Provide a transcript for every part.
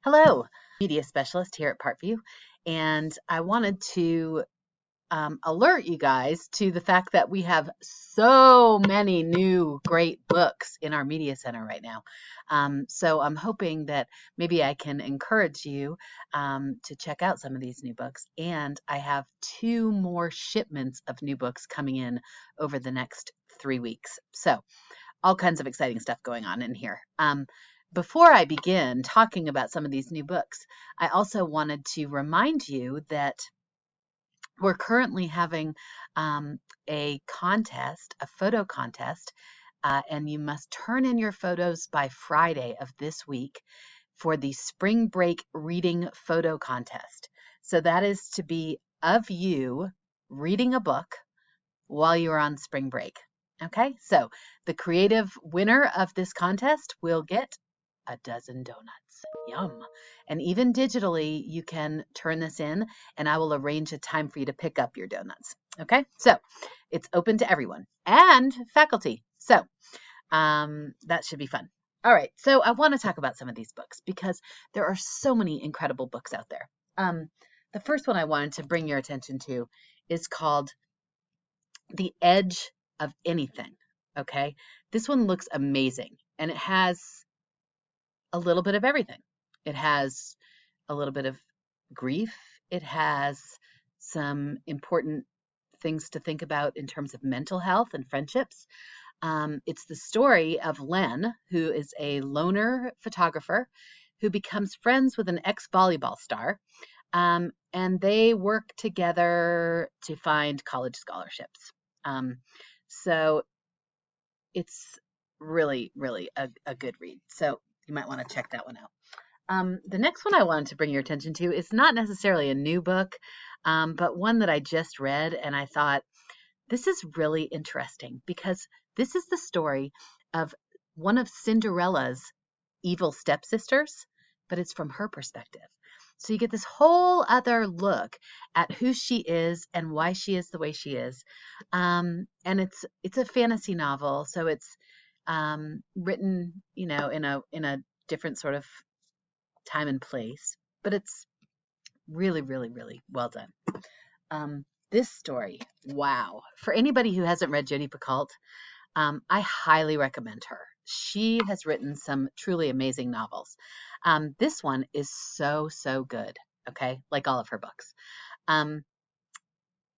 Hello, media specialist here at Parkview, and I wanted to alert you guys to the fact that we have so many new great books in our media center right now. So I'm hoping that maybe I can encourage you to check out some of these new books. And I have two more shipments of new books coming in over the next 3 weeks. So all kinds of exciting stuff going on in here. Before I begin talking about some of these new books, I also wanted to remind you that we're currently having a contest, a photo contest, and you must turn in your photos by Friday of this week for the Spring Break Reading Photo Contest. So that is to be of you reading a book while you're on spring break. Okay, so the creative winner of this contest will get a dozen donuts. Yum. And even digitally, you can turn this in and I will arrange a time for you to pick up your donuts. Okay, so it's open to everyone and faculty. So that should be fun. All right, so I want to talk about some of these books because there are so many incredible books out there. The first one I wanted to bring your attention to is called The Edge of Anything. Okay, this one looks amazing and it has a little bit of everything. It has a little bit of grief. It has some important things to think about in terms of mental health and friendships. It's the story of Len, who is a loner photographer who becomes friends with an ex-volleyball star, and they work together to find college scholarships. So it's really, really a good read. So you might want to check that one out. The next one I wanted to bring your attention to is not necessarily a new book, but one that I just read, and I thought this is really interesting because this is the story of one of Cinderella's evil stepsisters, but it's from her perspective. So you get this whole other look at who she is and why she is the way she is. And it's a fantasy novel, so it's written, in a different sort of time and place, but it's really, really, really well done. This story, wow. For anybody who hasn't read Jodi Picoult, I highly recommend her. She has written some truly amazing novels. This one is so, so good, okay, like all of her books.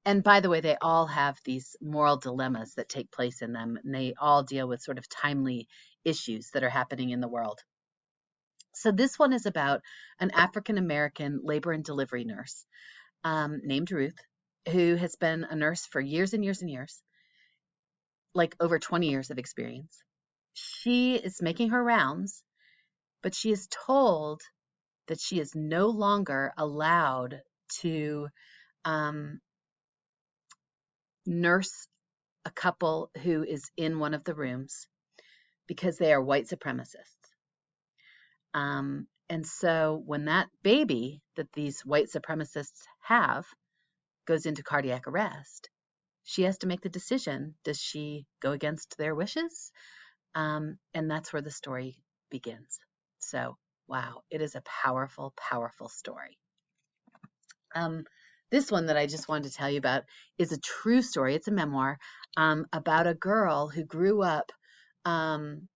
And by the way, they all have these moral dilemmas that take place in them, and they all deal with sort of timely issues that are happening in the world. So this one is about an African American labor and delivery nurse named Ruth, who has been a nurse for years and years and years, like over 20 years of experience. She is making her rounds, but she is told that she is no longer allowed to nurse a couple who is in one of the rooms because they are white supremacists. And so when that baby that these white supremacists have goes into cardiac arrest, she has to make the decision. Does she go against their wishes? And that's where the story begins. So, wow, it is a powerful, powerful story. This one that I just wanted to tell you about is a true story. It's a memoir about a girl who grew up in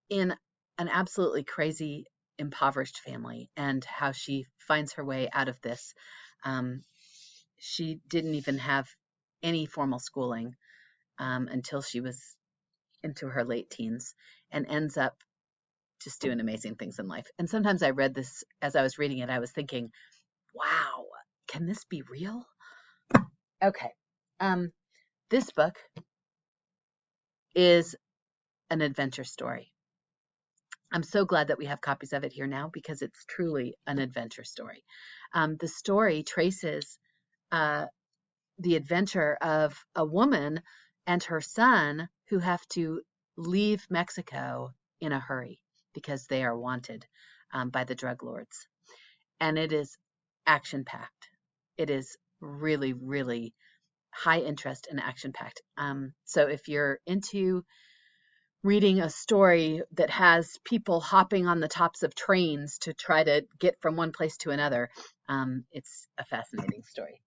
an absolutely crazy, impoverished family and how she finds her way out of this. She didn't even have any formal schooling until she was into her late teens and ends up just doing amazing things in life. And sometimes I read this as I was reading it, I was thinking, wow, can this be real? Okay. This book is an adventure story. I'm so glad that we have copies of it here now because it's truly an adventure story. The story traces the adventure of a woman and her son who have to leave Mexico in a hurry because they are wanted by the drug lords. And it is action packed. It is really, really high interest and action packed. So if you're into reading a story that has people hopping on the tops of trains to try to get from one place to another. It's a fascinating story.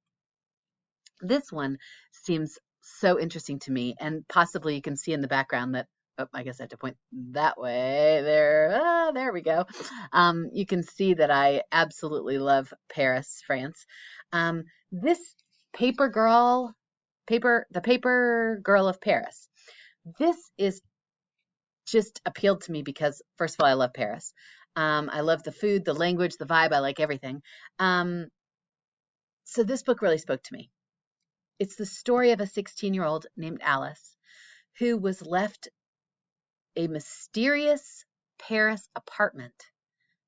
This one seems so interesting to me, and possibly you can see in the background that, oh, I guess I have to point that way. There we go. You can see that I absolutely love Paris, France. This Paper Girl, the Paper Girl of Paris. This is just appealed to me because, first of all, I love Paris. I love the food, the language, the vibe. I like everything. So this book really spoke to me. It's the story of a 16-year-old named Alice who was left a mysterious Paris apartment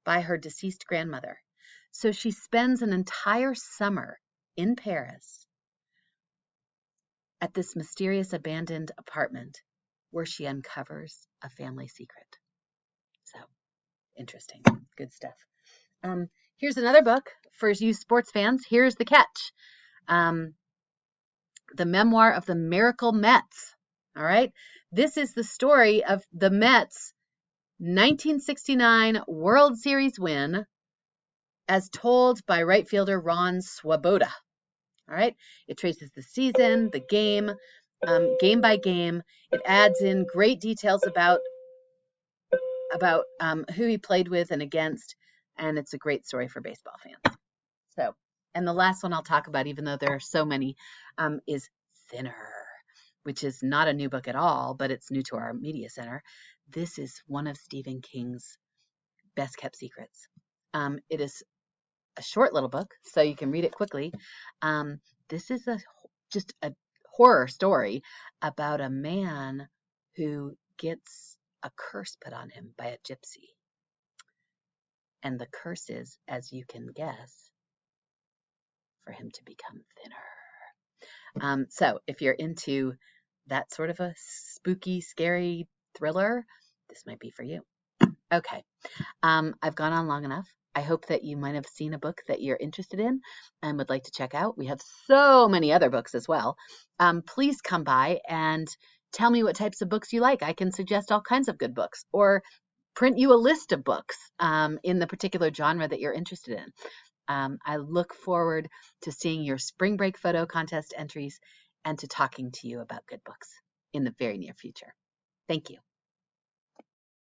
by her deceased grandmother. So she spends an entire summer in Paris at this mysterious abandoned apartment where she uncovers a family secret. So interesting. Good stuff. Here's another book for you sports fans. Here's The Catch. The Memoir of the Miracle Mets. All right. This is the story of the Mets' 1969 World Series win as told by right fielder Ron Swoboda. All right. It traces the season, the game, game by game. It adds in great details about who he played with and against, and it's a great story for baseball fans. So, and the last one I'll talk about, even though there are so many, is Thinner, which is not a new book at all, but it's new to our media center. This is one of Stephen King's best kept secrets. It is a short little book, so you can read it quickly. This is just a horror story about a man who gets a curse put on him by a gypsy. And the curse is, as you can guess, for him to become thinner. So if you're into that sort of a spooky, scary thriller, this might be for you. Okay. I've gone on long enough. I hope that you might have seen a book that you're interested in and would like to check out. We have so many other books as well. Please come by and tell me what types of books you like. I can suggest all kinds of good books or print you a list of books in the particular genre that you're interested in. I look forward to seeing your spring break photo contest entries and to talking to you about good books in the very near future. Thank you.